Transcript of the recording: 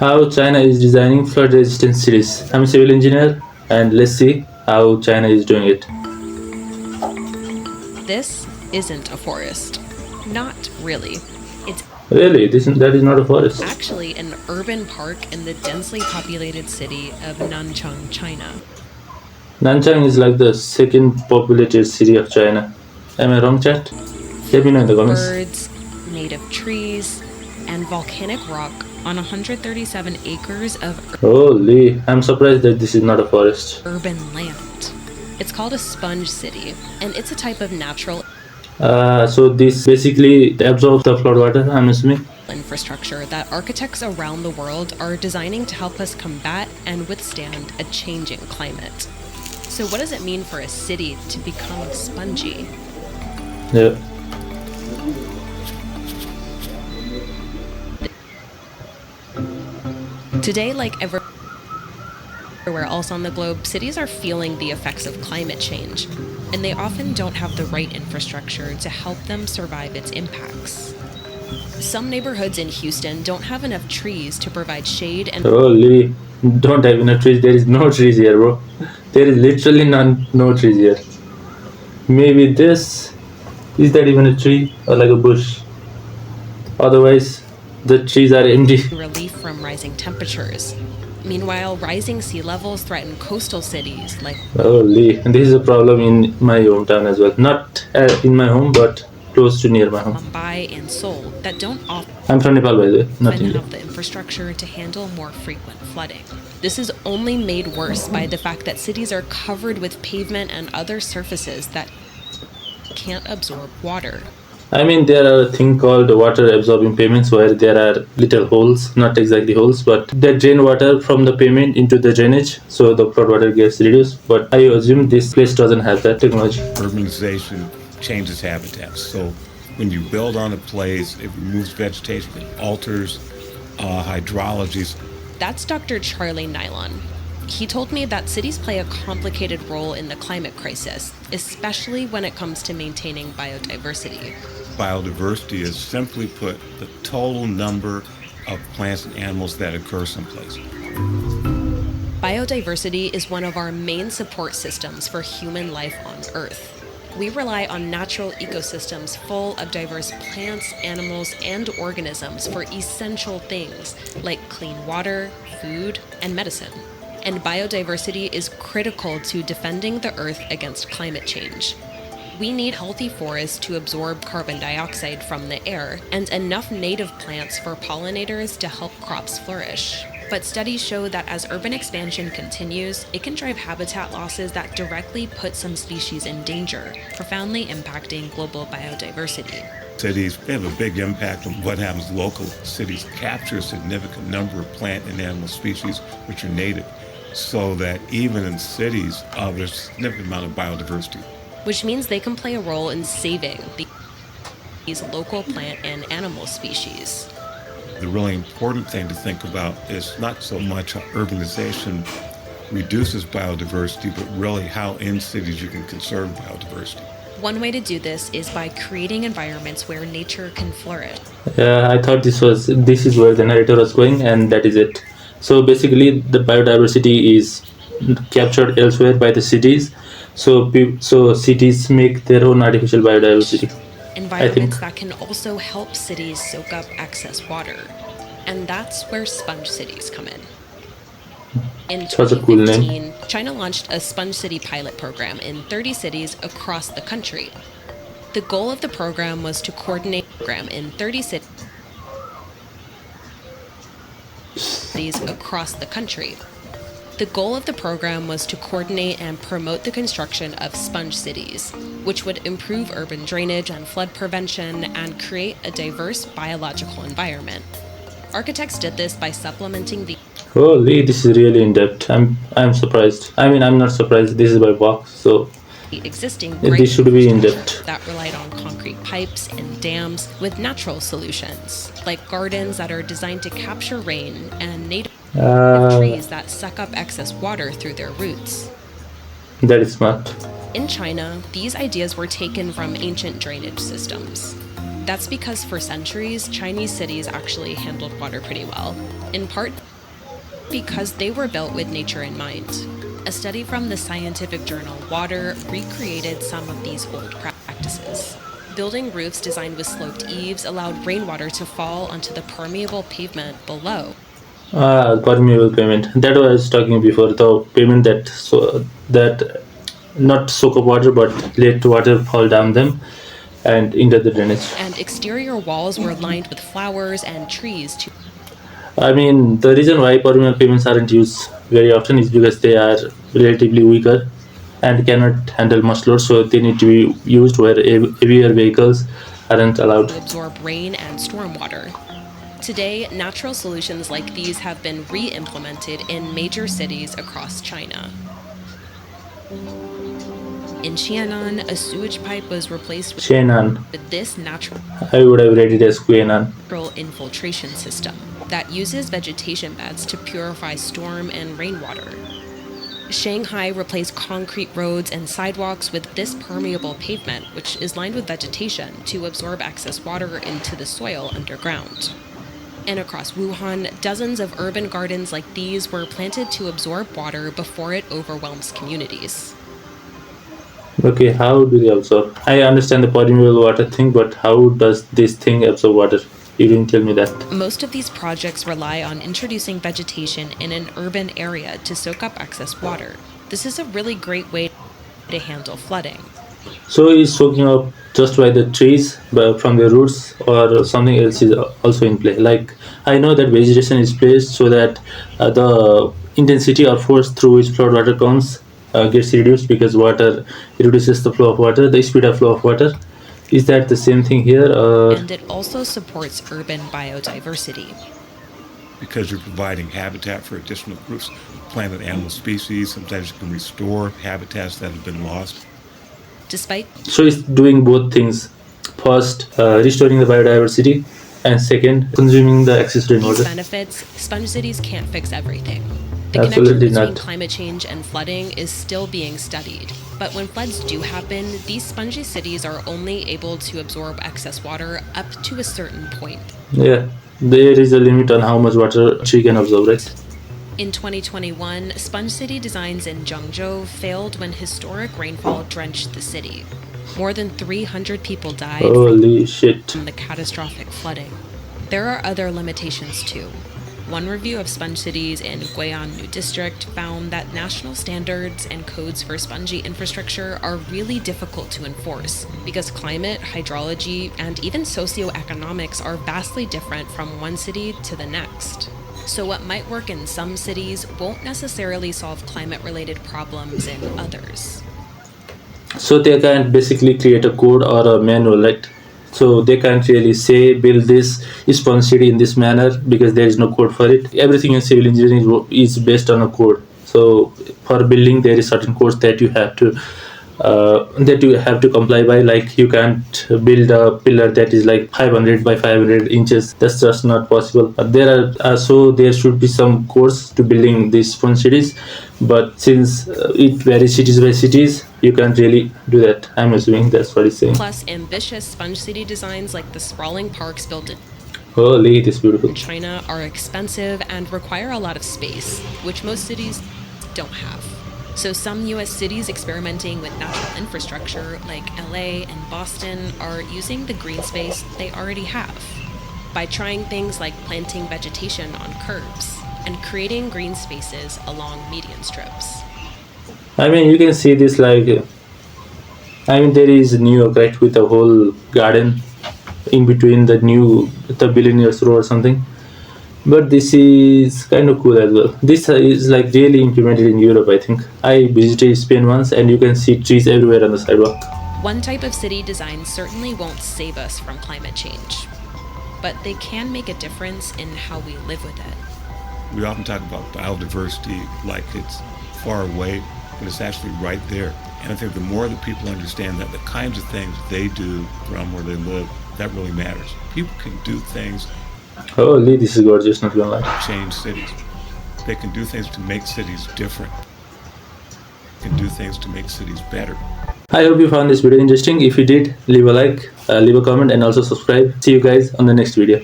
How China is designing flood resistant cities. I'm a civil engineer and let's see how China is doing it. This isn't a forest. Not really. It's Really, that is not a forest. actually an urban park in the densely populated city of Nanchang, China. Nanchang is like the second populated city of China. Am I wrong, chat? Let me know in the comments. Birds, native trees, and volcanic rock on 137 acres of Holy, I'm surprised that this is not a forest. urban land. It's called a sponge city, and it's a type of natural So this basically absorbs the flood water, I'm assuming. infrastructure that architects around the world are designing to help us combat and withstand a changing climate. So, what does it mean for a city to become spongy? Yeah. Today, like everywhere else on the globe, cities are feeling the effects of climate change, and they often don't have the right infrastructure to help them survive its impacts. Some neighborhoods in Houston don't have enough trees to provide shade and Holy, don't have enough trees. There is no trees here, bro. There is literally no trees here. Maybe this is that even a tree or like a bush? Otherwise, the trees are empty. relief from rising temperatures. Meanwhile, rising sea levels threaten coastal cities like Holy, and this is a problem in my hometown as well. Not in my home, but close to near my home. Mumbai and Seoul that don't often I'm from Nepal, by the way, not India. have the infrastructure to handle more frequent flooding. This is only made worse by the fact that cities are covered with pavement and other surfaces that can't absorb water. I mean, there are a thing called water absorbing pavements where there are little holes, not exactly holes, but they drain water from the pavement into the drainage, so the flood water gets reduced. But I assume this place doesn't have that technology. Urbanization changes habitats. So when you build on a place, it removes vegetation, it alters hydrologies. That's Dr. Charlie Nylon. He told me that cities play a complicated role in the climate crisis, especially when it comes to maintaining biodiversity. Biodiversity is, simply put, the total number of plants and animals that occur someplace. Biodiversity is one of our main support systems for human life on Earth. We rely on natural ecosystems full of diverse plants, animals, and organisms for essential things like clean water, food, and medicine. And biodiversity is critical to defending the Earth against climate change. We need healthy forests to absorb carbon dioxide from the air and enough native plants for pollinators to help crops flourish. But studies show that as urban expansion continues, it can drive habitat losses that directly put some species in danger, profoundly impacting global biodiversity. Cities have a big impact on what happens locally. Cities capture a significant number of plant and animal species which are native, so that even in cities, there's a significant amount of biodiversity. Which means they can play a role in saving these local plant and animal species. The really important thing to think about is not so much how urbanization reduces biodiversity, but really how in cities you can conserve biodiversity. One way to do this is by creating environments where nature can flourish. Yeah, I thought this is where the narrator was going, and that is it. So basically, the biodiversity is captured elsewhere by the cities. So cities make their own artificial biodiversity. Environments that can also help cities soak up excess water. And that's where sponge cities come in. In Such a cool name. 2015, China launched a sponge city pilot program in 30 cities across the country. The goal of the program was to coordinate the program in 30 cities across the country. The goal of the program was to coordinate and promote the construction of sponge cities, which would improve urban drainage and flood prevention and create a diverse biological environment. Architects did this by supplementing the Holy, this is really in depth. I'm surprised. I mean, I'm not surprised. This is by box, so existing this should be in depth. that relied on concrete pipes and dams with natural solutions, like gardens that are designed to capture rain and native trees that suck up excess water through their roots. That is smart. In China, these ideas were taken from ancient drainage systems. That's because for centuries, Chinese cities actually handled water pretty well, in part because they were built with nature in mind. A study from the scientific journal Water recreated some of these old practices. Building roofs designed with sloped eaves allowed rainwater to fall onto the permeable pavement below. Permeable pavement. That I was talking before. The pavement that not soak up water but let water fall down them and into the drainage. And exterior walls were lined with flowers and trees to I mean, the reason why permeable pavements aren't used very often is because they are relatively weaker and cannot handle much load, so they need to be used where heavier vehicles aren't allowed. absorb rain and stormwater. Today, natural solutions like these have been re-implemented in major cities across China. In Xianan, a sewage pipe was replaced Shenan. with this natural I would have read it as Quenan. infiltration system that uses vegetation beds to purify storm and rainwater. Shanghai replaced concrete roads and sidewalks with this permeable pavement, which is lined with vegetation to absorb excess water into the soil underground. And across Wuhan, dozens of urban gardens like these were planted to absorb water before it overwhelms communities. Okay, how do they absorb? I understand the permeable water thing, but how does this thing absorb water? You didn't tell me that. Most of these projects rely on introducing vegetation in an urban area to soak up excess water. This is a really great way to handle flooding. So is soaking up just by the trees from the roots, or something else is also in play? Like, I know that vegetation is placed so that the intensity or force through which flood water comes gets reduced, because water reduces the flow of water, the speed of flow of water. Is that the same thing here? And it also supports urban biodiversity. Because you're providing habitat for additional groups, plant and animal species. Sometimes you can restore habitats that have been lost. Despite So it's doing both things. First, restoring the biodiversity, and second, consuming the excess these rainwater. benefits, sponge cities can't fix everything. The Absolutely connection between not. climate change and flooding is still being studied. But when floods do happen, these spongy cities are only able to absorb excess water up to a certain point. Yeah, there is a limit on how much water a tree can absorb, right? In 2021, sponge city designs in Zhengzhou failed when historic rainfall drenched the city. More than 300 people died Holy shit. from the catastrophic flooding. There are other limitations too. One review of sponge cities in Guiyang New District found that national standards and codes for spongy infrastructure are really difficult to enforce because climate, hydrology, and even socioeconomics are vastly different from one city to the next. So what might work in some cities won't necessarily solve climate-related problems in others. So they can basically create a code or a manual, right? So they can't really say build this sponge city in this manner because there is no code for it. Everything in civil engineering is based on a code. So for building, there is certain codes that you have to comply by. Like, you can't build a pillar that is like 500 by 500 inches. That's just not possible. So there should be some codes to building these sponge cities, but since it varies cities by cities, you can't really do that. I'm assuming that's what he's saying. Plus, ambitious sponge city designs like the sprawling parks built in Holy, it is beautiful. China are expensive and require a lot of space, which most cities don't have. So some US cities experimenting with natural infrastructure like LA and Boston are using the green space they already have by trying things like planting vegetation on curbs and creating green spaces along median strips. I mean, you can see this like, there is New York, right, with a whole garden in between the Billionaires Row or something. But this is kind of cool as well. This is like really implemented in Europe, I think. I visited Spain once, and you can see trees everywhere on the sidewalk. One type of city design certainly won't save us from climate change, but they can make a difference in how we live with it. We often talk about biodiversity like it's far away, but it's actually right there. And I think the more that people understand that the kinds of things they do from where they live, that really matters. People can do things Holy, this is gorgeous, not gonna lie. to change cities. They can do things to make cities different. They can do things to make cities better. I hope you found this video interesting. If you did, leave a like, leave a comment and also subscribe. See you guys on the next video.